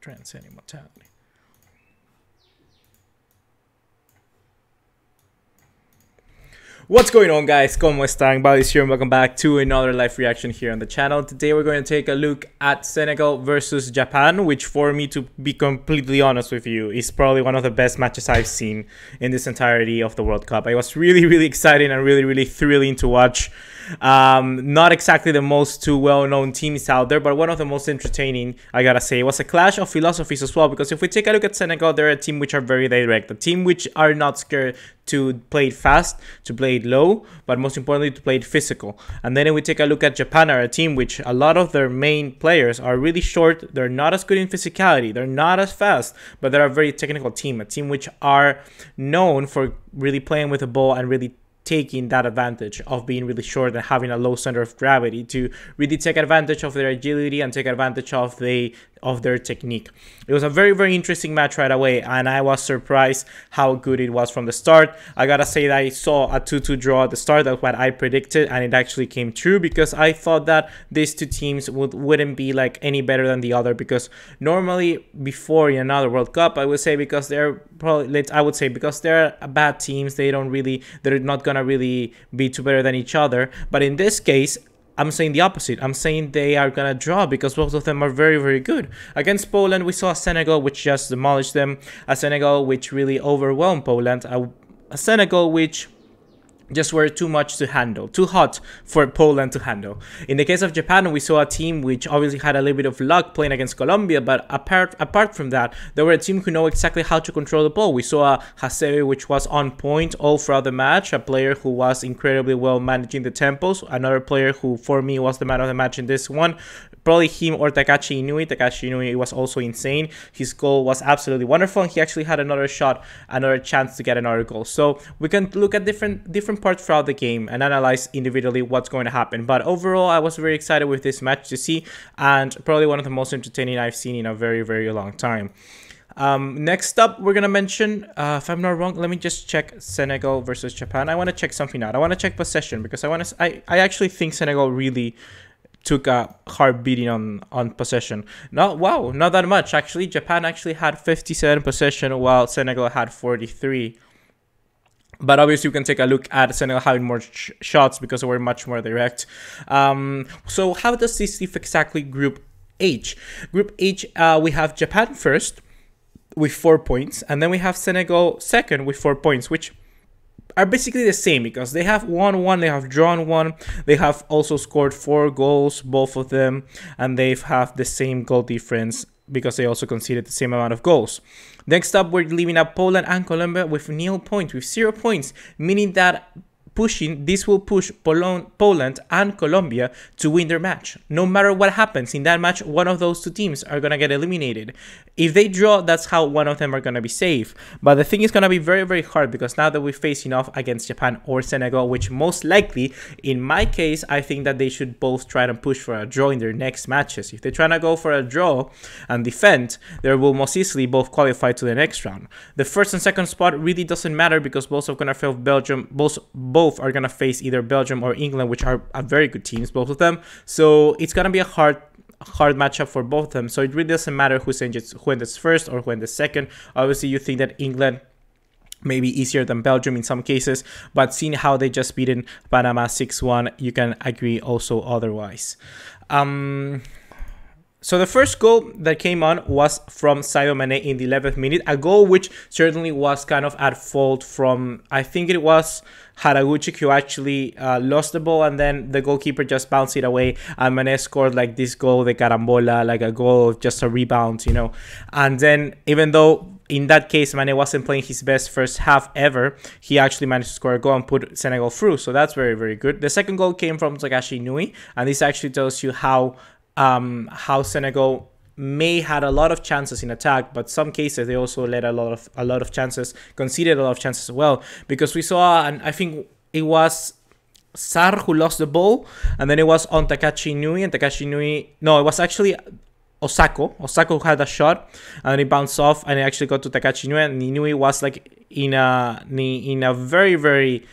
Transcending mortality. What's going on, guys? ¿Cómo están? BugaLuis here and welcome back to another live reaction here on the channel. Today we're going to take a look at Senegal versus Japan, which for me, to be completely honest with you, is probably one of the best matches I've seen in this entirety of the World Cup. I was really excited and really thrilling to watch. Not exactly the most two well-known teams out there, but one of the most entertaining, I gotta say. It was a clash of philosophies as well, because if we take a look at Senegal, they're a team which are very direct, a team which are not scared to play it fast, to play it low, but most importantly to play it physical. And then if we take a look at Japan, are a team which a lot of their main players are really short. They're not as good in physicality, they're not as fast, but they're a very technical team, a team which are known for really playing with the ball and really taking that advantage of being really short and having a low center of gravity to really take advantage of their agility and take advantage of their technique. It was a very interesting match right away, and I was surprised how good it was from the start. I gotta say that I saw a 2-2 draw at the start. That's what I predicted, and it actually came true, because I thought that these two teams wouldn't be like any better than the other, because normally before in another World Cup, I would say, because they're probably, because they're bad teams, they're not gonna really be too better than each other. But in this case, I'm saying the opposite. I'm saying they are gonna draw, because both of them are very good. Against Poland, we saw a Senegal which just demolished them, a Senegal which really overwhelmed Poland, a Senegal which just were too much to handle, too hot for Poland to handle. In the case of Japan, we saw a team which obviously had a little bit of luck playing against Colombia, but apart from that, they were a team who know exactly how to control the ball. We saw a Hasebe which was on point all throughout the match, a player who was incredibly well managing the tempos, another player who for me was the man of the match in this one. Probably him or Takashi Inui. Takashi Inui was also insane. His goal was absolutely wonderful, and he actually had another shot, another chance to get another goal. So we can look at different parts throughout the game and analyze individually what's going to happen. But overall, I was very excited with this match to see, and probably one of the most entertaining I've seen in a very long time. Next up, we're gonna mention, if I'm not wrong, let me just check Senegal versus Japan. I want to check something out. I want to check possession, because I actually think Senegal really took a hard beating on possession. Not that much actually. Japan actually had 57 possession while Senegal had 43. But obviously, you can take a look at Senegal having more shots because they were much more direct. So how does this leave exactly Group H? Group H, we have Japan first with 4 points, and then we have Senegal second with 4 points, which are basically the same, because they have won 1, they have drawn 1, they have also scored 4 goals, both of them, and they have the same goal difference because they also conceded the same amount of goals. Next up, we're leaving up Poland and Colombia with 0 points, with 0 points, meaning that this will push Poland and Colombia to win their match. No matter what happens in that match, one of those two teams are going to get eliminated. If they draw, that's how one of them are going to be safe. But the thing is going to be very hard, because now that we're facing off against Japan or Senegal, which most likely, in my case, I think that they should both try to push for a draw in their next matches. If they're trying to go for a draw and defend, they will most easily both qualify to the next round. The first and second spot really doesn't matter, because both are going to face Belgium. Both are going to face either Belgium or England, which are very good teams, both of them. So it's going to be a hard matchup for both of them. So it really doesn't matter who ends first or who ends second. Obviously, you think that England may be easier than Belgium in some cases, but seeing how they just beaten Panama 6-1, you can agree also otherwise. So the first goal that came on was from Sadio Mane in the 11th minute, a goal which certainly was kind of at fault from, I think it was Haraguchi, who actually lost the ball, and then the goalkeeper just bounced it away, and Mane scored like this goal, the carambola, like a goal, just a rebound, you know. And then, even though in that case Mane wasn't playing his best first half ever, he actually managed to score a goal and put Senegal through, so that's very good. The second goal came from Takashi Inui, and this actually tells you how Senegal may had a lot of chances in attack, but some cases they also let a lot of chances, conceded a lot of chances as well, because we saw, and I think it was Sarr who lost the ball, and then it was on Takashi Inui, and Takashi Inui, no, it was actually Osako had a shot, and it bounced off, and it actually got to Takashi Inui, and Inui was like in a very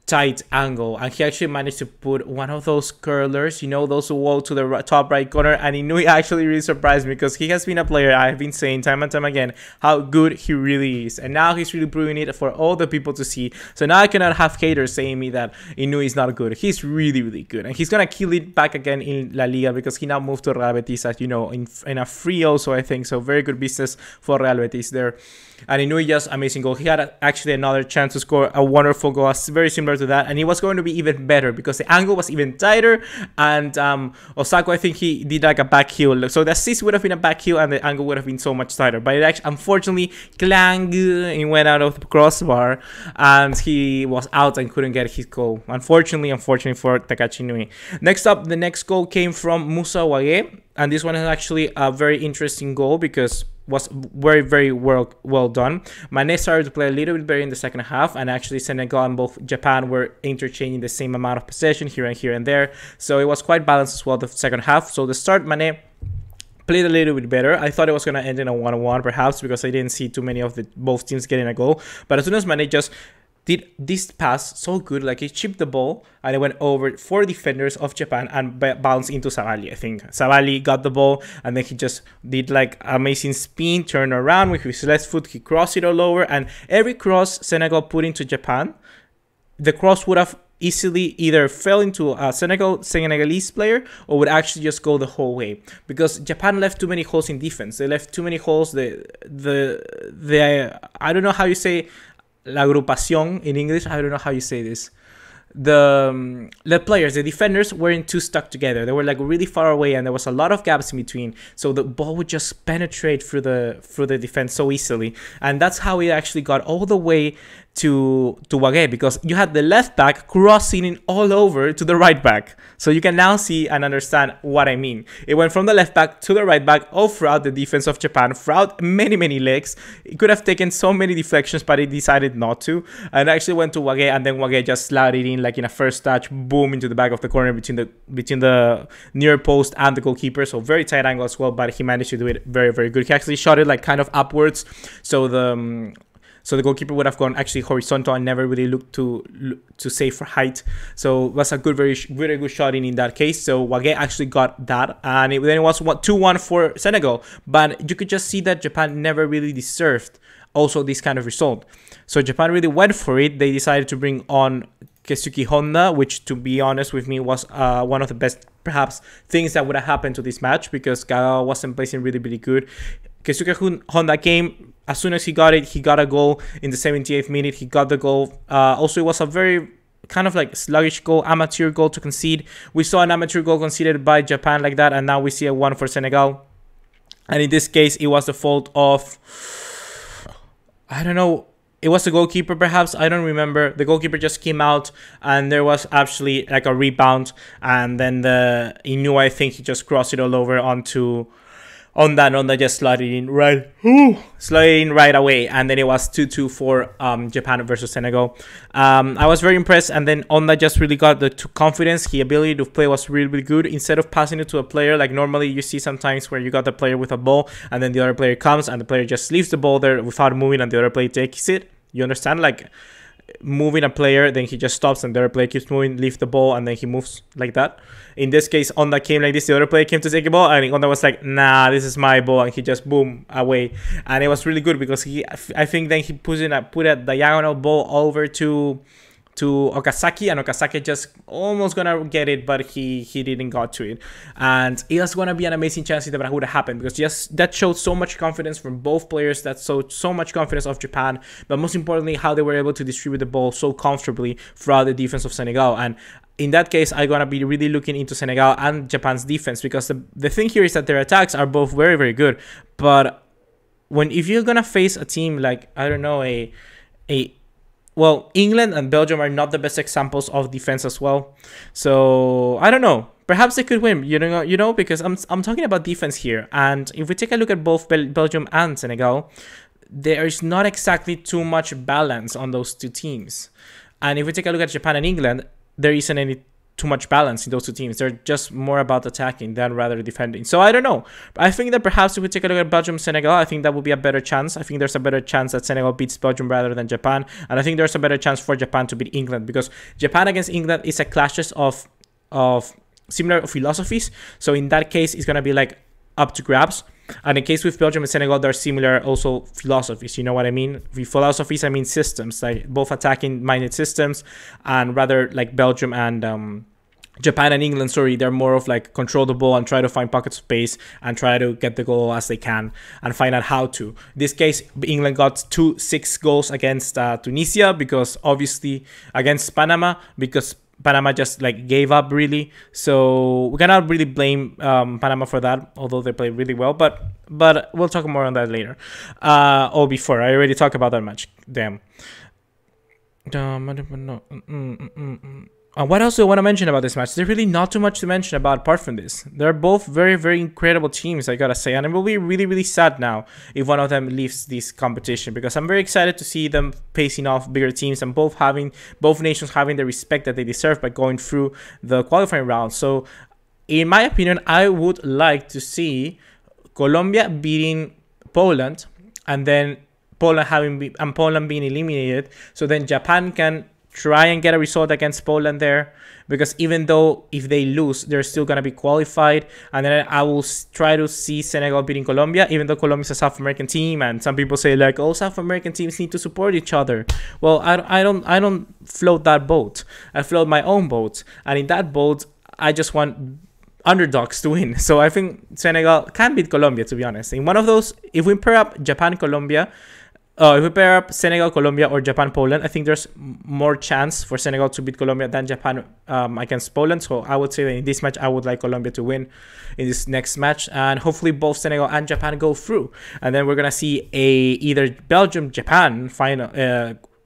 tight angle, and he actually managed to put one of those curlers, you know, those who wall to the top right corner. And Inui actually really surprised me, because he has been a player I've been saying time and time again how good he really is, and now he's really proving it for all the people to see. So now I cannot have haters saying me that Inui is not good. He's really good, and he's gonna kill it back again in La Liga, because he now moved to Real Betis, as you know, in a free also, I think. So very good business for Real Betis there. And Inui, just amazing goal. He had actually another chance to score a wonderful goal, very similar to that, and it was going to be even better because the angle was even tighter. And Osako, I think he did like a back heel, so the assist would have been a back heel and the angle would have been so much tighter. But it actually, unfortunately, clang, it went out of the crossbar, and he was out and couldn't get his goal. Unfortunately for Takashi Inui. Next up, the next goal came from Musa Wage, and this one is actually a very interesting goal because was very well done. Mane started to play a little bit better in the second half, and actually Senegal and both Japan were interchanging the same amount of possession here and there, so it was quite balanced as well the second half. So the start, Mane played a little bit better. I thought it was going to end in a 1-1 perhaps, because I didn't see too many of both teams getting a goal. But as soon as Mane just did this pass so good, like he chipped the ball and it went over 4 defenders of Japan and bounced into Savali. I think Savali got the ball, and then he just did like amazing spin, turn around with his left foot, he crossed it all over, and every cross Senegal put into Japan, the cross would have easily either fell into a Senegalese player or would actually just go the whole way, because Japan left too many holes in defense. They left too many holes. The I don't know how you say la agrupación in English. I don't know how you say this. The players, the defenders, weren't too stuck together. They were like really far away, and there was a lot of gaps in between, so the ball would just penetrate through the defense so easily. And that's how it actually got all the way to Wage, because you had the left back crossing it all over to the right back. So you can now see and understand what I mean. It went from the left back to the right back all throughout the defense of Japan, throughout many legs. It could have taken so many deflections, but it decided not to, and actually went to Wage, and then Wage just slid it in like in a first touch, boom, into the back of the corner between the near post and the goalkeeper. So very tight angle as well, but he managed to do it very good. He actually shot it like kind of upwards, so the goalkeeper would have gone actually horizontal and never really looked to save for height. So it was a very good shot in that case. So Wage actually got that, and then it was 2-1 for Senegal. But you could just see that Japan never really deserved also this kind of result. So Japan really went for it. They decided to bring on Keisuke Honda, which, to be honest with me, was one of the best perhaps things that would have happened to this match, because Kagawa wasn't placing really good. Keisuke Honda came. As soon as he got it, he got a goal in the 78th minute. He got the goal. Also, it was a very kind of like sluggish goal, amateur goal to concede. We saw an amateur goal conceded by Japan like that, and now we see a one for Senegal. And in this case, it was the fault of, I don't know, it was the goalkeeper perhaps, I don't remember. The goalkeeper just came out, and there was actually like a rebound, and then Inu, I think he just crossed it all over onto Onda just slid in right away, and then it was 2-2 for Japan versus Senegal. I was very impressed, and then Onda just really got the confidence. His ability to play was really good. Instead of passing it to a player, like normally you see sometimes where you got the player with a ball, and then the other player comes, and the player just leaves the ball there without moving, and the other player takes it. You understand? Like moving a player, then he just stops, and the other player keeps moving, leave the ball, and then he moves like that. In this case, Onda came like this. The other player came to take the ball, and Onda was like, nah, this is my ball, and he just boom away. And it was really good because I think then he put a diagonal ball over to Okazaki, and Okazaki just almost gonna get it, but he didn't got to it. And it was gonna be an amazing chance if that would have happened, because just that showed so much confidence from both players. That showed so much confidence of Japan, but most importantly, how they were able to distribute the ball so comfortably throughout the defense of Senegal. And in that case, I'm gonna be really looking into Senegal and Japan's defense, because the thing here is that their attacks are both very good. But if you're gonna face a team like, I don't know, well, England and Belgium are not the best examples of defense as well. So I don't know. Perhaps they could win. You know, because I'm talking about defense here. And if we take a look at both Belgium and Senegal, there is not exactly too much balance on those two teams. And if we take a look at Japan and England, there isn't any too much balance in those two teams. They're just more about attacking than rather defending. So I don't know. I think that perhaps if we take a look at Belgium, Senegal, I think that would be a better chance. I think there's a better chance that Senegal beats Belgium rather than Japan. And I think there's a better chance for Japan to beat England, because Japan against England is a clashes of similar philosophies. So in that case, it's going to be like up to grabs. And in the case with Belgium and Senegal, they're similar also philosophies. You know what I mean? With philosophies, I mean systems, like both attacking minded systems, and rather like Belgium and Japan and England, sorry, they're more of like control the ball and try to find pockets of space and try to get the goal as they can and find out how to. In this case, England got 6 goals against Tunisia, because obviously against Panama, because Panama just like gave up really. So we cannot really blame Panama for that, although they played really well. But we'll talk more on that later. Or before. I already talked about that match. Damn. What else do I want to mention about this match? There's really not too much to mention about apart from this. They're both very, very incredible teams, I gotta say. And it will be really, really sad now if one of them leaves this competition, because I'm very excited to see them facing off bigger teams and both nations having the respect that they deserve by going through the qualifying round. So, in my opinion, I would like to see Colombia beating Poland, and then Poland being eliminated. So then Japan can try and get a result against Poland there, because even though if they lose, they're still going to be qualified. And then I will try to see Senegal beating Colombia, even though Colombia is a South American team, and some people say like, oh, South American teams need to support each other. Well, I don't float that boat. I float my own boat, and in that boat, I just want underdogs to win. So I think Senegal can beat Colombia, to be honest. In one of those, if we pair up Japan, Colombia, if we pair up Senegal, Colombia, or Japan, Poland, I think there's more chance for Senegal to beat Colombia than Japan against Poland. So I would say that in this match, I would like Colombia to win in this next match. And hopefully both Senegal and Japan go through. And then we're going to see either Belgium-Japan final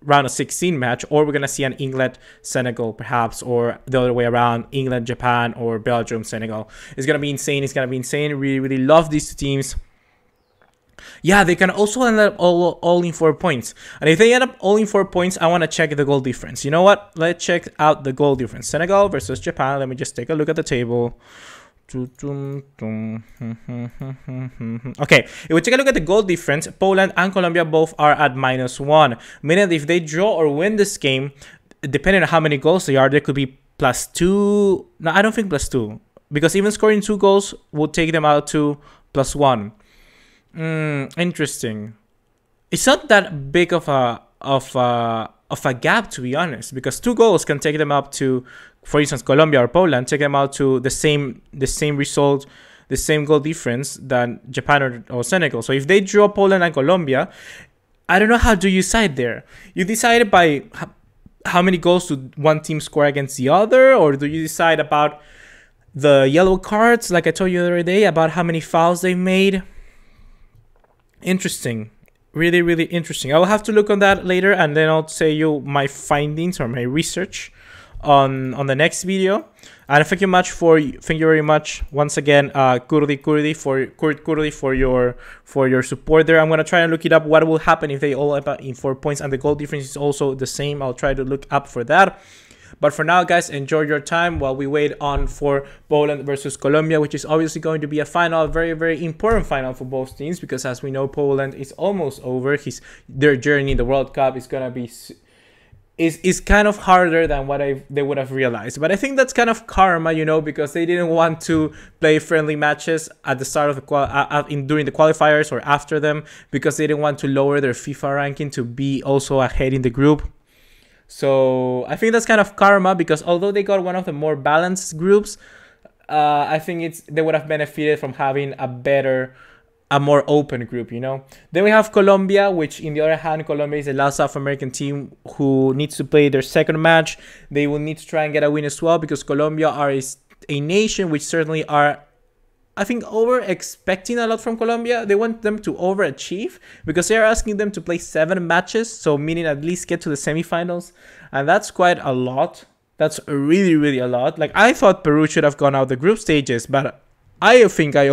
round of 16 match, or we're going to see an England-Senegal perhaps, or the other way around, England-Japan or Belgium-Senegal. It's going to be insane. It's going to be insane. Really, really love these two teams. Yeah, they can also end up all in 4 points. And if they end up all in 4 points, I want to check the goal difference. You know what? Let's check out the goal difference. Senegal versus Japan. Let me just take a look at the table. Okay, if we take a look at the goal difference, Poland and Colombia both are at -1. Meaning if they draw or win this game, depending on how many goals they are, there could be +2. No, I don't think +2. Because even scoring 2 goals would take them out to +1. Interesting. It's not that big of a gap, to be honest, because 2 goals can take them up to, for instance, Colombia or Poland, take them out to the same result, the same goal difference than Japan or Senegal. So if they draw Poland and Colombia, I don't know how do you decide there. You decide by how many goals do one team score against the other, or do you decide about the yellow cards, like I told you the other day, about how many fouls they made? Interesting. Really, really interesting. I will have to look on that later, and then I'll say you my findings or my research on the next video. And thank you very much once again, Kurdi for your support there. I'm gonna try and look it up. What will happen if they all end up in 4 points and the goal difference is also the same? I'll try to look up for that. But for now, guys, enjoy your time while we wait on for Poland versus Colombia, which is obviously going to be a final, very, very important final for both teams, because as we know, Poland is almost over. Their journey in the World Cup is gonna be is kind of harder than what they would have realized. But I think that's kind of karma, you know, because they didn't want to play friendly matches at the start of the during the qualifiers or after them, because they didn't want to lower their FIFA ranking to be also ahead in the group. So I think that's kind of karma, because although they got one of the more balanced groups, I think they would have benefited from having a more open group, you know. Then we have Colombia, which in the other hand, Colombia is the last South American team who needs to play their second match. They will need to try and get a win as well, because Colombia are a nation which certainly are, I think, over-expecting a lot from Colombia. They want them to overachieve, because they are asking them to play 7 matches, so meaning at least get to the semifinals, and that's quite a lot. That's really, really a lot. Like, I thought Peru should have gone out the group stages, but I think I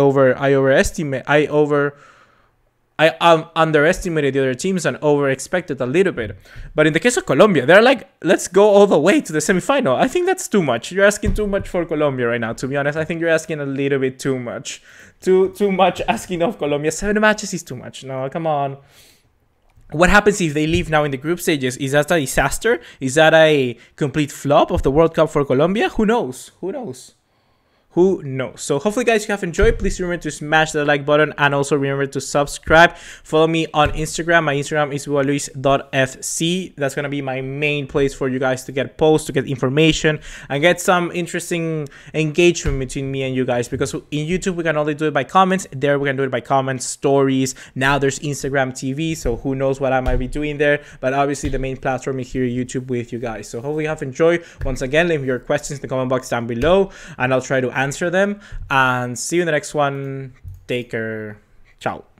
I underestimated the other teams and over-expected a little bit. But in the case of Colombia, they're like, let's go all the way to the semifinal. I think that's too much. You're asking too much for Colombia right now, to be honest. I think you're asking a little bit too much. Too much asking of Colombia. 7 matches is too much. No, come on. What happens if they leave now in the group stages? Is that a disaster? Is that a complete flop of the World Cup for Colombia? Who knows? Who knows? Who knows? So hopefully guys you have enjoyed. Please remember to smash the like button and also remember to subscribe. Follow me on Instagram. My Instagram is BugaLuis.fc. That's going to be my main place for you guys to get posts, to get information, and get some interesting engagement between me and you guys. Because in YouTube we can only do it by comments. There we can do it by comments, stories. Now there's Instagram TV, so who knows what I might be doing there. But obviously the main platform is here, YouTube, with you guys. So hopefully you have enjoyed. Once again, leave your questions in the comment box down below and I'll try to answer them, and see you in the next one. Take care. Ciao.